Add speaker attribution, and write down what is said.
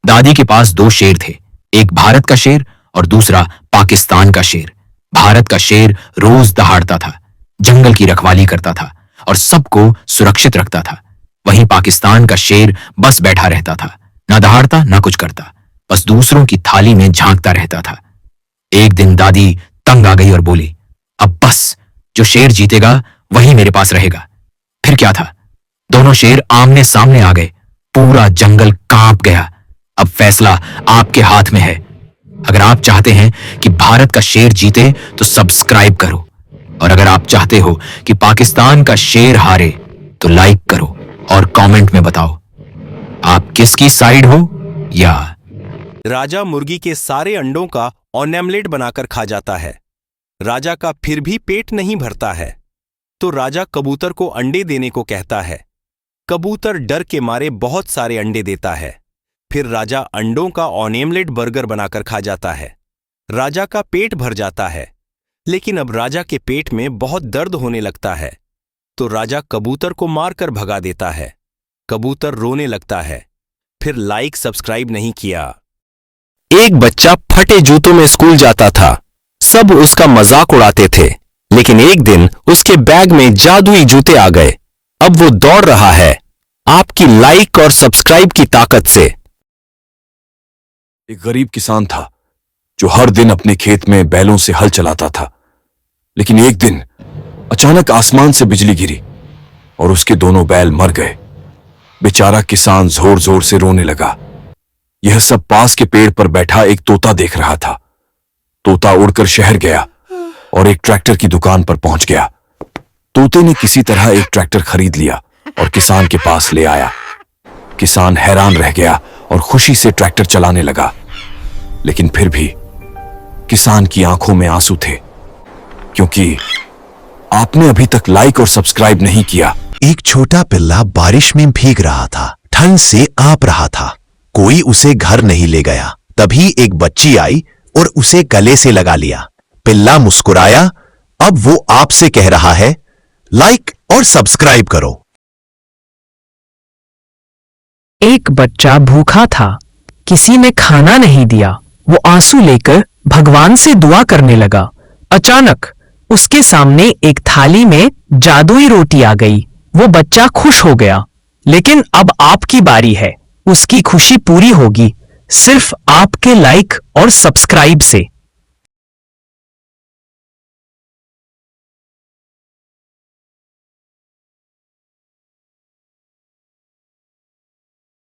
Speaker 1: दादी के पास दो शेर थे, एक भारत का शेर और दूसरा पाकिस्तान का शेर। भारत का शेर रोज दहाड़ता था, जंगल की रखवाली करता था और सबको सुरक्षित रखता था। वहीं पाकिस्तान का शेर बस बैठा रहता था, ना दहाड़ता ना कुछ करता, बस दूसरों की थाली में झांकता रहता था। एक दिन दादी तंग आ गई और बोली, अब बस, जो शेर जीतेगा वही मेरे पास रहेगा। फिर क्या था, दोनों शेर आमने सामने आ गए। पूरा जंगल कांप गया। अब फैसला आपके हाथ में है। अगर आप चाहते हैं कि भारत का शेर जीते तो सब्सक्राइब करो, और अगर आप चाहते हो कि पाकिस्तान का शेर हारे तो लाइक करो और कमेंट में बताओ आप किसकी साइड हो। या
Speaker 2: राजा मुर्गी के सारे अंडों का ऑमलेट बनाकर खा जाता है। राजा का फिर भी पेट नहीं भरता है, तो राजा कबूतर को अंडे देने को कहता है। कबूतर डर के मारे बहुत सारे अंडे देता है। फिर राजा अंडों का ऑमलेट बर्गर बनाकर खा जाता है। राजा का पेट भर जाता है, लेकिन अब राजा के पेट में बहुत दर्द होने लगता है, तो राजा कबूतर को मारकर भगा देता है। कबूतर रोने लगता है, फिर लाइक सब्सक्राइब नहीं किया। एक बच्चा फटे जूतों में स्कूल जाता था। सब उसका मजाक उड़ाते थे, लेकिन एक दिन उसके बैग में जादुई जूते आ गए। अब वो दौड़ रहा है आपकी लाइक और सब्सक्राइब की ताकत से।
Speaker 3: एक गरीब किसान था जो हर दिन अपने खेत में बैलों से हल चलाता था, लेकिन एक दिन अचानक आसमान से बिजली गिरी और उसके दोनों बैल मर गए। बेचारा किसान जोर जोर से रोने लगा। यह सब पास के पेड़ पर बैठा एक तोता देख रहा था। तोता उड़कर शहर गया और एक ट्रैक्टर की दुकान पर पहुंच गया। तोते ने किसी तरह एक ट्रैक्टर खरीद लिया और किसान के पास ले आया। किसान हैरान रह गया और खुशी से ट्रैक्टर चलाने लगा, लेकिन फिर भी किसान की आंखों में आंसू थे, क्योंकि आपने अभी तक लाइक और सब्सक्राइब नहीं किया।
Speaker 4: एक छोटा पिल्ला बारिश में भीग रहा था, ठंड से कांप रहा था। कोई उसे घर नहीं ले गया। तभी एक बच्ची आई और उसे गले से लगा लिया। पिल्ला मुस्कुराया। अब वो आपसे कह रहा है, लाइक और सब्सक्राइब करो।
Speaker 5: एक बच्चा भूखा था, किसी ने खाना नहीं दिया। वो आंसू लेकर भगवान से दुआ करने लगा। अचानक उसके सामने एक थाली में जादुई रोटी आ गई। वो बच्चा खुश हो गया, लेकिन अब आपकी बारी है। उसकी खुशी पूरी होगी सिर्फ आपके लाइक और सब्सक्राइब से।